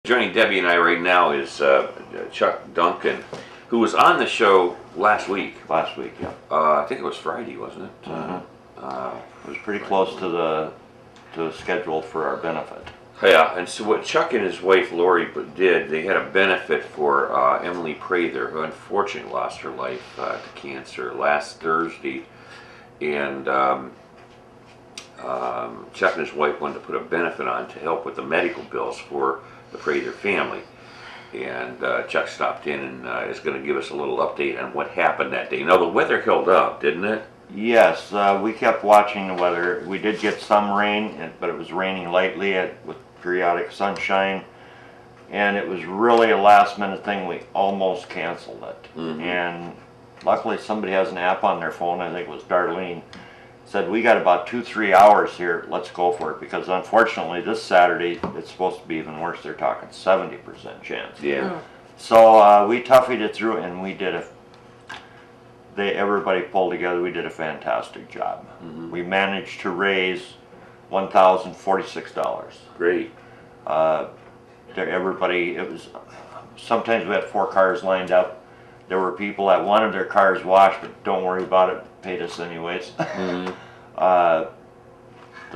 Joining Debbie and I right now is Chuck Duncan, who was on the show last week. Last week, yeah. I think it was Friday, wasn't it? It was pretty close to the schedule for our benefit. Yeah, and so what Chuck and his wife Lori did, they had a benefit for Emily Prather, who unfortunately lost her life to cancer last Thursday. And Chuck and his wife wanted to put a benefit on to help with the medical bills for the Prather family. And Chuck stopped in and is going to give us a little update on what happened that day. Now, the weather held up, didn't it? Yes, we kept watching the weather. We did get some rain, but it was raining lightly with periodic sunshine. And it was really a last minute thing. We almost canceled it. And luckily somebody has an app on their phone, I think it was Darlene, said we got about 2-3 hours here, let's go for it, because unfortunately this Saturday it's supposed to be even worse. They're talking 70% chance. Yeah. So we toughied it through, and we did everybody pulled together. We did a fantastic job. We managed to raise $1,046. Great. Everybody, sometimes we had 4 cars lined up. There were people that wanted their cars washed, but don't worry about it, paid us anyways. The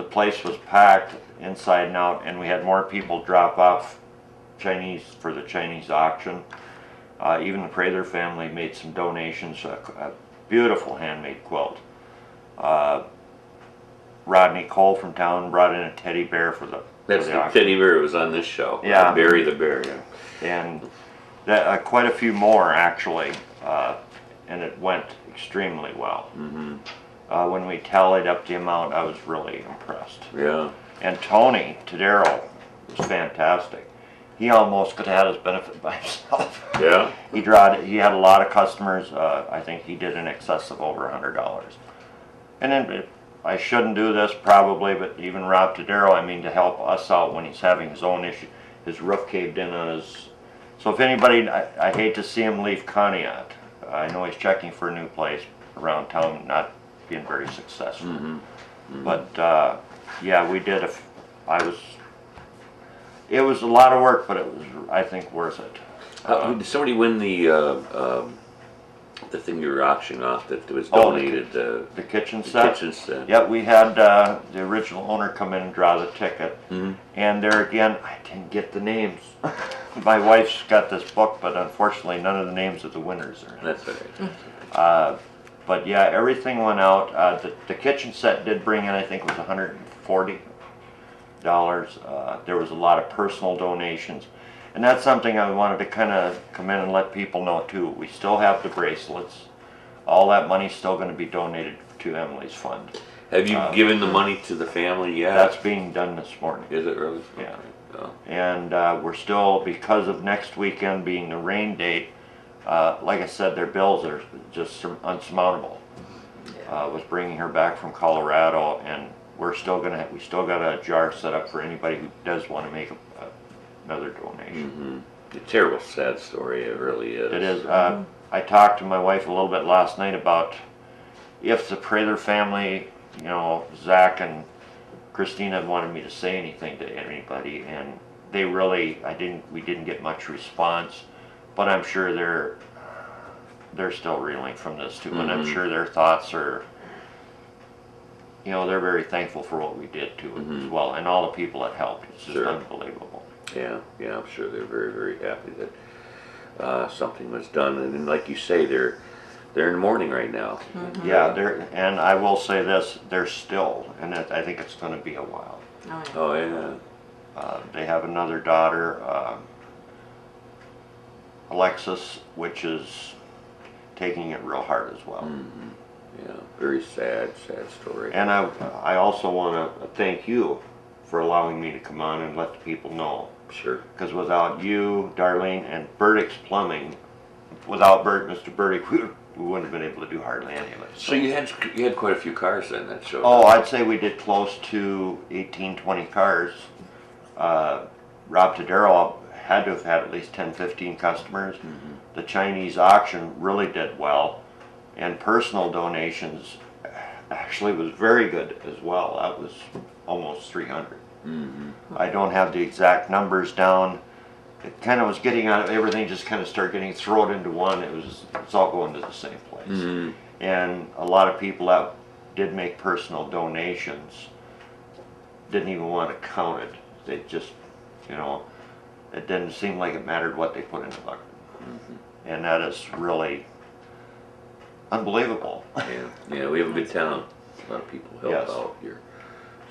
place was packed inside and out, and we had more people drop off for the Chinese auction. Even the Prather family made some donations, a beautiful handmade quilt. Rodney Cole from town brought in a teddy bear for the That's the teddy bear that was on this show. Yeah. Barry the Bear, yeah. And quite a few more, actually, and it went extremely well. When we tallied up the amount, I was really impressed. Yeah. And Tony Tadero was fantastic. He almost could have had his benefit by himself. Yeah. He had a lot of customers. I think he did in excess of over $100. And then I shouldn't do this probably, but even Rob Tadero, I mean, to help us out when he's having his own issue, his roof caved in on his. So if anybody, I hate to see him leave Conneaut. I know he's checking for a new place around town, not being very successful. But yeah, we did. It was a lot of work, but it was, I think, worth it. Did somebody win the thing you were auctioning off that was donated? The kitchen set? Kitchen set. Yeah, we had the original owner come in and draw the ticket. And there again, I didn't get the names. My wife's got this book, but unfortunately none of the names of the winners are in it. That's right. But yeah, everything went out. The kitchen set did bring in, I think it was $140. There was a lot of personal donations. And that's something I wanted to kind of come in and let people know too. We still have the bracelets. All that money's still going to be donated to Emily's fund. Have you given the money to the family yet? That's being done this morning. Is it really? Yeah. Oh. And we're still, because of next weekend being the rain date, like I said, their bills are just unsurmountable. Was bringing her back from Colorado, and we still got a jar set up for anybody who does want to make another donation. A terrible, sad story. It really is. It is. I talked to my wife a little bit last night about if the Prather family, you know, Zach and Christina wanted me to say anything to anybody, and they really, we didn't get much response, but I'm sure they're still reeling from this too, and I'm sure their thoughts are, you know, they're very thankful for what we did too as well, and all the people that helped. It's just unbelievable. Yeah, I'm sure they're very, very happy that something was done, and then, like you say, they're in mourning right now. Yeah, and I will say this, they're still, and I think it's going to be a while. Oh yeah. They have another daughter, Alexis, which is taking it real hard as well. Yeah, very sad story. And I also want to thank you for allowing me to come on and let the people know. Sure. Because without you, Darlene, and Burdick's Plumbing, without Mr. Burdick, we wouldn't have been able to do hardly any of it. So you had quite a few cars then that showed up. Oh, I'd say we did close to 18-20 cars. Rob Tadero had to have had at least 10-15 customers. The Chinese auction really did well, and personal donations actually was very good as well. That was almost 300. I don't have the exact numbers down, it kind of was getting out of everything, just kind of started getting thrown into one. It's all going to the same place. Mm-hmm. And a lot of people that did make personal donations didn't even want to count it. They just, you know, it didn't seem like it mattered what they put in the bucket. Mm-hmm. And that is really unbelievable. Yeah, we have a good town. A lot of people help Yes. out here.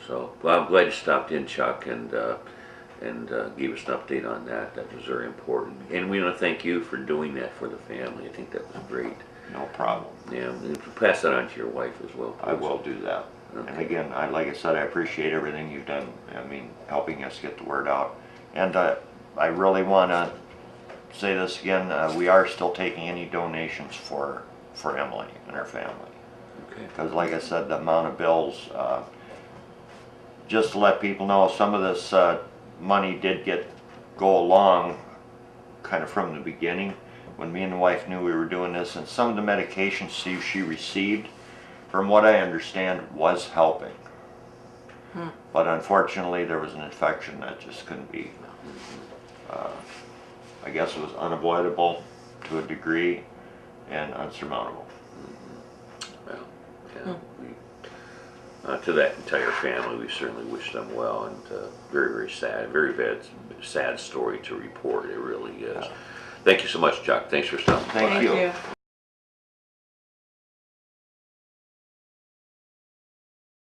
So, well, I'm glad you stopped in, Chuck, and gave us an update on that. That was very important. And we want to thank you for doing that for the family. I think that was great. No problem. Yeah, and pass that on to your wife as well, please. I will do that. Okay. And again, like I said, I appreciate everything you've done. I mean, helping us get the word out. And I really want to say this again. We are still taking any donations for Emily and her family. Okay. Because like I said, the amount of bills, just to let people know, some of this money did go along kind of from the beginning when me and the wife knew we were doing this, and some of the medications she received, from what I understand, was helping. But unfortunately there was an infection that just couldn't be, I guess it was unavoidable to a degree and unsurmountable. Well, yeah. To that entire family, we certainly wish them well, and very, very sad, very bad, sad story to report. It really is. Thank you so much, Chuck. Thanks for stopping by. Thank you.